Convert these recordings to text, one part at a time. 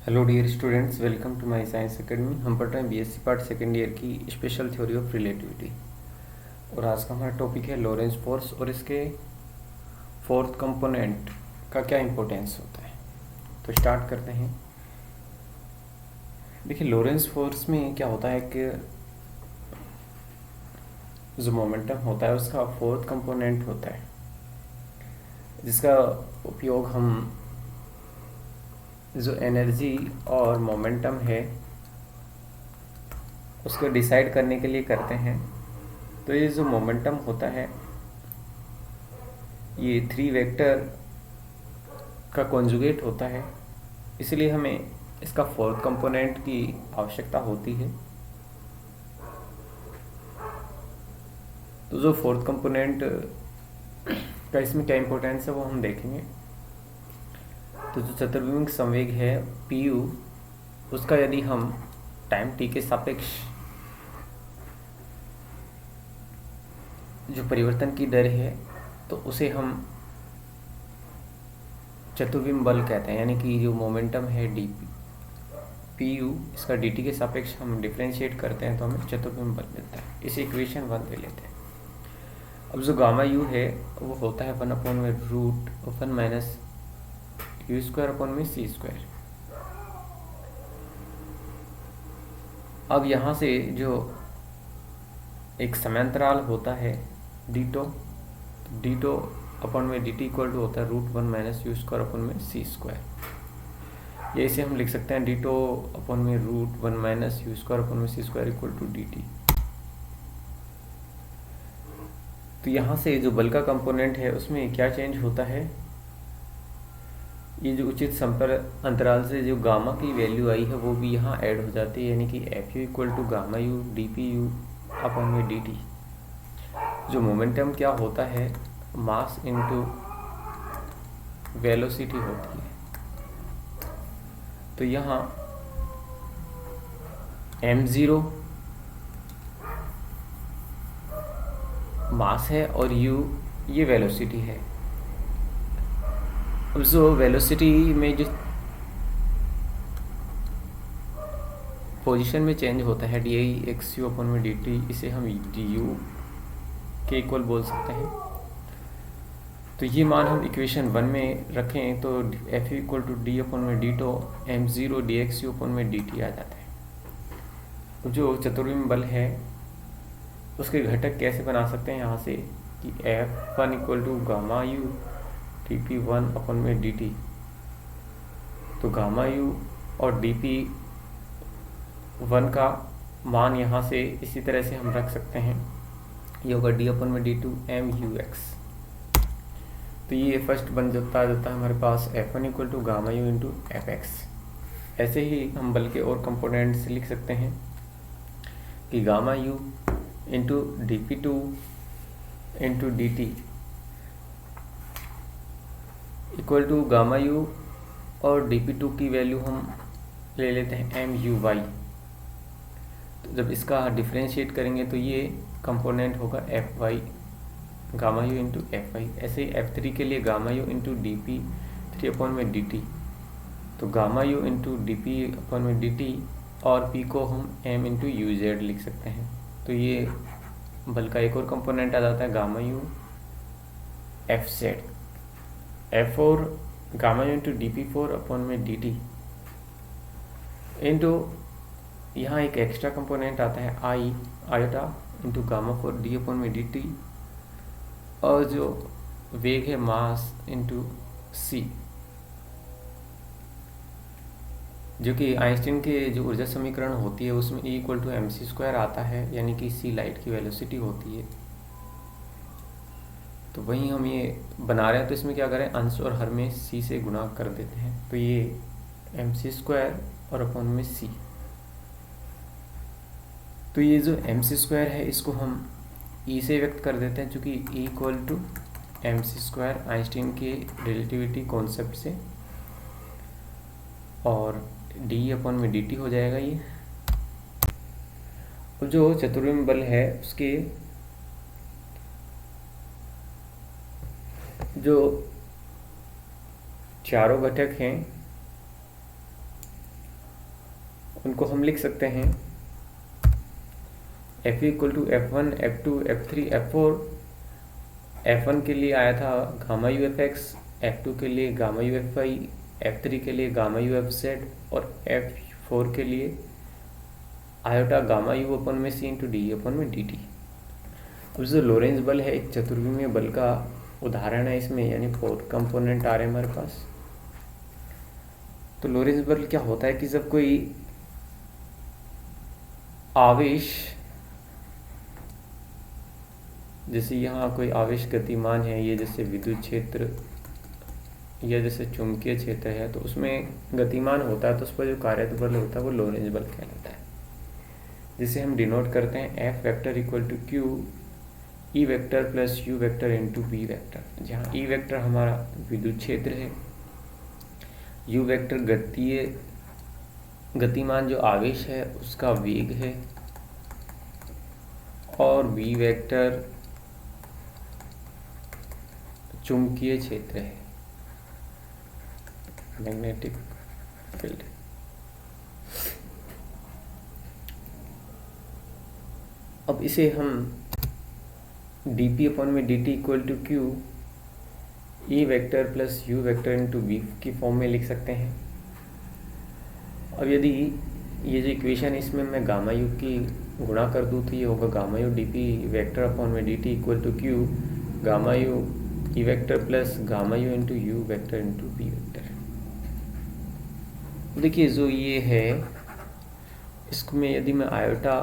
Hello dear students, welcome to my science academy. हम पढ़ रहे हैं बीएससी पार्ट सेकेंड ईयर की स्पेशल थ्योरी ऑफ रिलेटिविटी। और आज का हमारा टॉपिक है लॉरेंस फोर्स और इसके फोर्थ कंपोनेंट का क्या इंपॉर्टेंस होता है। तो स्टार्ट करते हैं। देखिए, लॉरेंस फोर्स में क्या होता है कि जो मोमेंटम होता है उसका फोर्थ कंपोनेंट होता है, जिसका उपयोग हम जो एनर्जी और मोमेंटम है उसको डिसाइड करने के लिए करते हैं। तो ये जो मोमेंटम होता है ये 3 वेक्टर का कॉन्जुगेट होता है, इसलिए हमें इसका फोर्थ कंपोनेंट की आवश्यकता होती है। तो जो फोर्थ कंपोनेंट का इसमें क्या इंपॉर्टेंस है वो हम देखेंगे। तो जो चतुर्विमिक संवेग है पीयू, उसका यदि हम टाइम टी के सापेक्ष जो परिवर्तन की दर है तो उसे हम चतुर्विम बल कहते हैं, यानी कि जो मोमेंटम है डी पी यू, इसका डी टी के सापेक्ष हम डिफ्रेंशिएट करते हैं तो हमें चतुर्विम बल मिलता है। इसे इक्वेशन 1 ले लेते हैं। अब जो गामा यू है वो होता है 1/√1 माइनस यू स्क्वायर अपॉन में सी स्क्वायर। अब यहाँ से जो एक समांतराल होता है डी टो अपॉन में डी टी इक्वल टू होता है √1 माइनस यू स्क्वायर अपॉन में सी स्क्वायर। ये इसे हम लिख सकते हैं डी टो अपॉन में √1 माइनस यू स्क्वायर अपॉन में C square equal to D T. तो यहाँ से जो बल का कंपोनेंट है उसमें क्या चेंज होता है, ये जो उचित संपर्क अंतराल से जो गामा की वैल्यू आई है वो भी यहाँ ऐड हो जाती है, यानी कि F you equal to gamma U D P U upon में डी टी। जो मोमेंटम क्या होता है, मास इनटू वेलोसिटी होती है। तो यहाँ m0 मास है और u ये वेलोसिटी है। अब जो वेलोसिटी में जो पोजीशन में चेंज होता है D I x U upon में डी टी, इसे हम डी यू के इक्वल बोल सकते हैं। तो ये मान हम इक्वेशन 1 में रखें तो F you equal to D upon में D tau m0 D X U upon में डी टी आ जाता है। तो जो चतुर्विम बल है उसके घटक कैसे बना सकते हैं यहाँ से कि F1 equal to gamma U D p 1 upon में डी टी। तो गामा यू और डी पी 1 का मान यहाँ से इसी तरह से हम रख सकते हैं, ये होगा डी अपन में d two m u x. तो ये फर्स्ट बन जाता है हमारे पास F1 equal to gamma you into f x. ऐसे ही हम बल के और कंपोनेंट्स लिख सकते हैं कि gamma you into D p two into d t equal to gamma u और डी पी टू की वैल्यू हम ले लेते हैं एम यू वाई। तो जब इसका डिफ्रेंशिएट करेंगे तो ये कंपोनेंट होगा f y gamma you into f y. ऐसे ही F3 के लिए gamma you into D p 3 upon में डी टी। तो gamma you into D P upon में डी टी और पी को हम एम इंटू यू जेड लिख सकते हैं। तो ये बल का एक और कंपोनेंट आ जाता है gamma you F Z. F और gamma you into D P 4 upon में डी टी इंटू यहाँ एक एक्स्ट्रा कंपोनेंट आता है I iota into gamma 4 D upon में डी टी, और जो वेग है मास इंटू सी, जो कि आइंस्टीन के जो ऊर्जा समीकरण होती है उसमें E equal to m c square आता है, यानी कि सी लाइट की वेलोसिटी होती है। तो वहीं हम ये बना रहे हैं तो इसमें क्या करें, अंश और हर में सी से गुणा कर देते हैं। तो ये एम सी स्क्वायर और अपॉन में सी। तो ये जो एम सी स्क्वायर है इसको हम E से व्यक्त कर देते हैं, चूँकि E equal to m c square Einstein के रिलेटिविटी कॉन्सेप्ट से, और डी अपॉन में डी टी हो जाएगा ये। और जो चतुर्विम बल है उसके जो चारों घटक हैं उनको हम लिख सकते हैं F equal to F1 F2 F3 F4। F1 के लिए आया था gamma U F x, F2 के लिए gamma you f Y, F3 के लिए गामा यू एफ जेड और F4 के लिए आयोटा गामा यू अपन में सी इंटू डी अपन में डी टी। अब जो लोरेंज बल है एक चतुर्विमीय बल का उदाहरण है इसमें, यानी 4 कंपोनेंट आ रहे हैं हमारे पास। तो लोरेंज बल क्या होता है कि जब कोई आवेश, जैसे यहाँ कोई आवेश गतिमान है, ये जैसे विद्युत क्षेत्र या जैसे चुंबकीय क्षेत्र है, तो उसमें गतिमान होता है तो उस पर जो कार्यरत बल होता है वो लोरेंज बल कहलाता है, जिसे हम डिनोट करते हैं f vector equal to q e vector plus you vector into B vector, जहाँ ई वेक्टर हमारा विद्युत क्षेत्र है, यू वेक्टर गतिमान जो आवेश है उसका वेग है, और बी वेक्टर चुंबकीय क्षेत्र है, मैग्नेटिक फील्ड। अब इसे हम dp अपॉन में dt equal to q e vector plus you vector into b की फॉर्म में लिख सकते हैं। अब यदि ये जो इक्वेशन इसमें मैं गामा यू की गुणा कर दूँ तो ये होगा gamma u dp vector upon में dt equal to q gamma u e vector plus gamma you into you vector into B vector. देखिए जो ये है इसको में यदि मैं आयोटा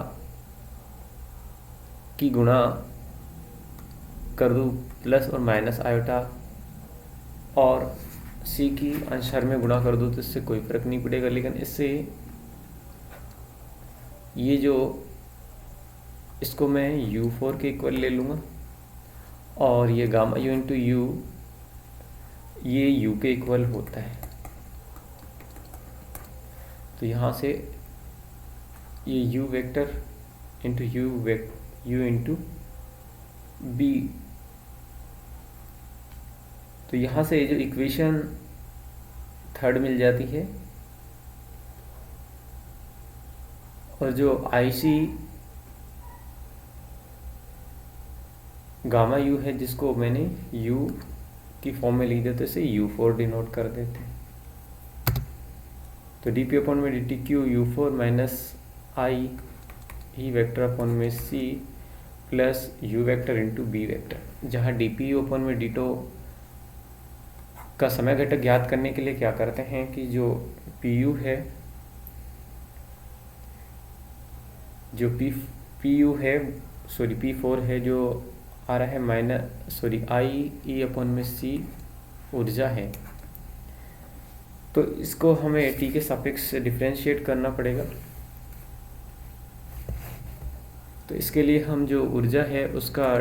की गुणा कर दूँ प्लस और माइनस आयोटा और सी की अंशहर में गुणा कर दूँ तो इससे कोई फर्क नहीं पड़ेगा, लेकिन इससे ये जो इसको मैं U4 के इक्वल ले लूँगा और ये गामा यू इंटू यू ये यू के इक्वल होता है, तो यहाँ से ये u vector into u into b, तो यहाँ से जो इक्वेशन थर्ड मिल जाती है। और जो आईसी गामा यू है जिसको मैंने यू की फॉर्म में लिख देते इसे U4 डिनोट कर देते हैं। तो डी पी अपॉन में D T Q U4 minus I E vector upon में C plus you vector into B vector, जहाँ डी पी अपॉन में डी टो का समय घटक ज्ञात करने के लिए क्या करते हैं कि जो पी यू है, जो पी यू है सॉरी P4 है जो आ रहा है आई ई अपॉन में सी ऊर्जा है, तो इसको हमें टी के सापेक्ष डिफरेंशिएट करना पड़ेगा। तो इसके लिए हम जो ऊर्जा है उसका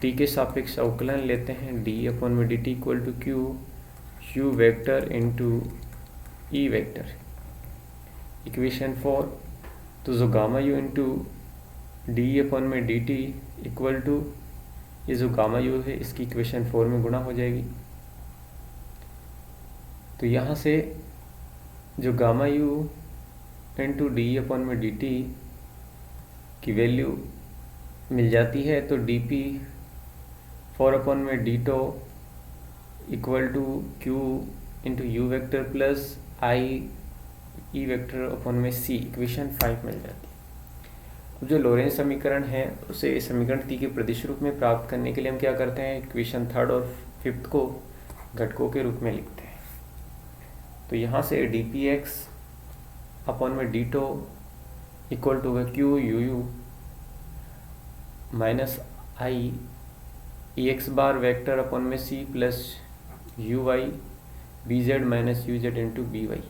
टी के सापेक्ष अवकलन लेते हैं, डी अपॉन में D t equal to Q u vector into e vector, equation 4। तो जो gamma you into d upon में डी टी इक्वल टू ये जो गामा यू है इसकी इक्वेशन 4 में गुणा हो जाएगी। तो यहाँ से जो gamma you into d upon में डी टी की वैल्यू मिल जाती है, तो डी पी 4 अपॉन में D tau equal to q into you vector plus i E vector upon में सी, इक्वेशन 5 मिल जाती है। अब जो लोरेंज समीकरण है उसे समीकरण टी के प्रतिश रूप में प्राप्त करने के लिए हम क्या करते हैं, इक्वेशन 3rd और 5th को घटकों के रूप में लिखते हैं। तो यहाँ से डी पी एक्स अपॉन में D tau equal to Q U U minus I E X bar vector upon में C plus U Y B Z minus U Z into B Y.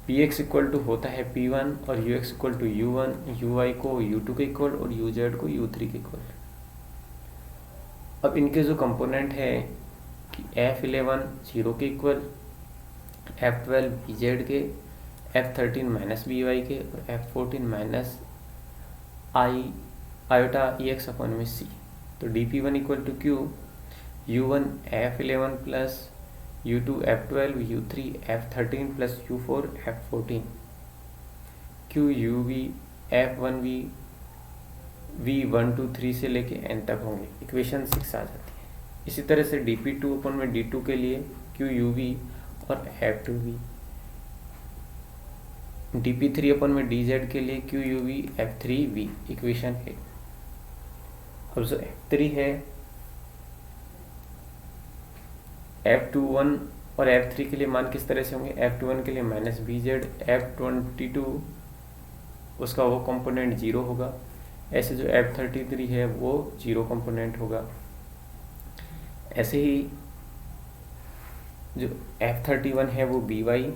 P X equal to होता है P1 और U X equal to U1, U Y को U2 के equal और you Z को U3 के equal. अब इनके जो कंपोनेंट है कि F11 0 के इक्वल, F12 बी जेड के, F13 माइनस बी वाई के और F14 minus iota e x upon में सी। तो dp1 equal to q U1 F11 plus U2 F12 U3 F13 plus U4 F14। Q you we f one v v 1 2 3 से लेके N तक होंगे, equation 6 आ जाती है। इसी तरह से dp2 अपन में d2 के लिए क्यू यू वी और f two v, dp3 upon में dz के लिए q you we f three v, equation है। अब जो F3 है, F21 और F3 के लिए मान किस तरह से होंगे, F21 के लिए माइनस बी जेड, F22 उसका वो कंपोनेंट 0 होगा, ऐसे जो F33 है वो 0 कंपोनेंट होगा। ऐसे ही जो F31 है वो b y,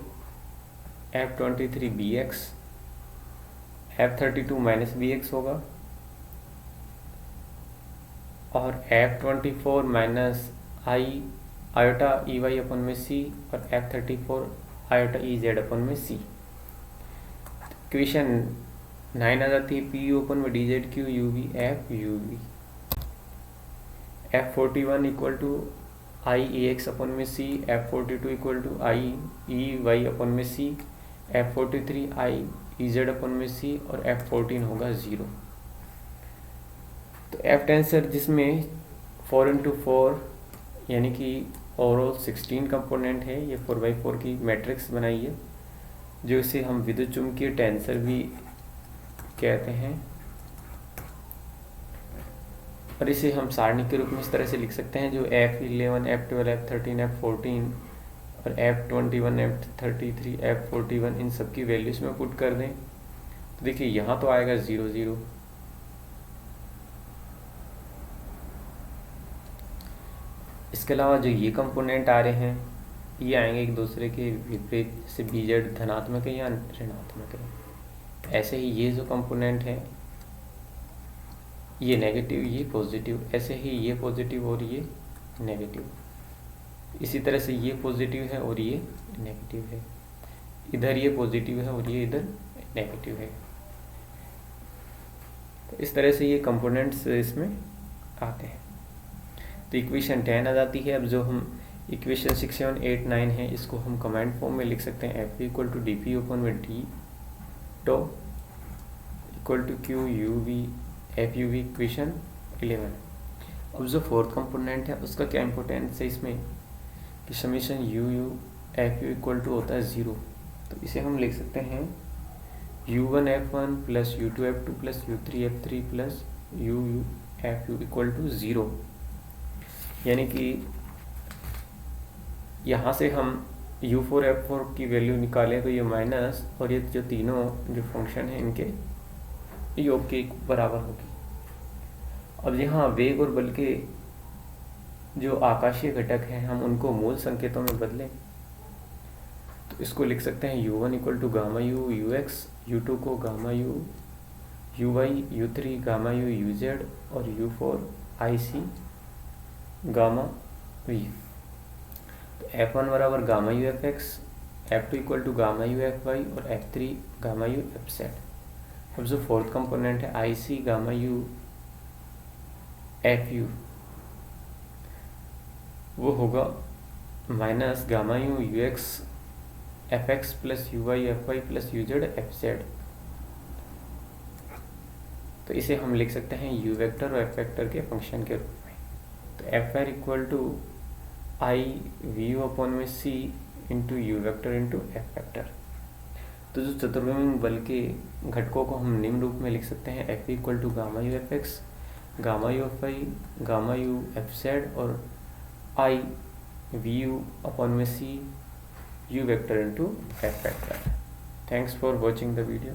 F23 b x, F32 minus b x होगा, और F24 minus i iota e Y upon में सी, और F34 आयोटा ई जेड अपन में सी। इक्वेशन 9 आ जाती है, पी यू अपन में D Z Q you we F U V, F41 equal to I E X upon में C, F42 equal to I E Y upon में C, F43 आई E Z अपन में c, और F14 होगा 0। तो F tensor जिसमें 4 into 4 यानी कि overall 16 component है, ये 4x4 की मैट्रिक्स बनाई है, जो इसे हम विद्युत चुम्बकीय टेंसर भी कहते हैं। और इसे हम सारणी के रूप में इस तरह से लिख सकते हैं, जो F11 F12 F13 F14 और F21 F33 F41 इन सब की वैल्यूज में पुट कर दें तो देखिए यहाँ तो आएगा 0 0। इसके अलावा जो ये कंपोनेंट आ रहे हैं ये आएंगे एक दूसरे के विपरीत, जैसे बीजेड धनात्मक है या ऋणात्मक है। ऐसे ही ये जो कंपोनेंट है ये नेगेटिव ये पॉजिटिव, ऐसे ही ये पॉजिटिव और ये नेगेटिव, इसी तरह से ये पॉजिटिव है और ये नेगेटिव है, इधर ये पॉजिटिव है और ये इधर नेगेटिव है। तो इस तरह से ये कंपोनेंट्स इसमें आते हैं। तो इक्वेशन 10 आ जाती है। अब जो हम इक्वेशन 6 7 8 9 है इसको हम कमांड फॉर्म में लिख सकते हैं, F equal to D P upon में D tau equal to Q U we F U V, equation 11। अब जो फोर्थ कंपोनेंट है उसका क्या इंपॉर्टेंस है इसमें कि summation u u F you equal to होता है 0। तो इसे हम लिख सकते हैं u1 f1 plus u2 f2 plus u3 f3 plus u f u equal to 0। यानी कि यहाँ से हम u4 f4 की वैल्यू निकालें तो ये माइनस और ये जो तीनों जो फंक्शन हैं इनके योग के बराबर होगी। अब यहाँ वेग और बल के जो आकाशीय घटक हैं हम उनको मूल संकेतों में बदलें तो इसको लिख सकते हैं u1 equal to gamma you you x, u2 को gamma you u y, u3 gamma you u z और u4 i C gamma v. तो f1 बराबर gamma U F x, f2 equal to gamma you f y और f3 gamma you F Z. अब जो fourth component है I C gamma U F U वो होगा minus gamma you you X F X plus U Y F Y plus U Z F Z. तो इसे हम लिख सकते हैं यू वेक्टर और एफ वेक्टर के फंक्शन के रूप में। तो F R equal to I V U upon में C into you vector into F vector. तो जो चतुर्विमीय बल के घटकों को हम निम्न रूप में लिख सकते हैं, F equal to gamma U F X, gamma you F Y, gamma you F Z और आई वी यू अपॉन में C U vector into F vector. Thanks for watching the video.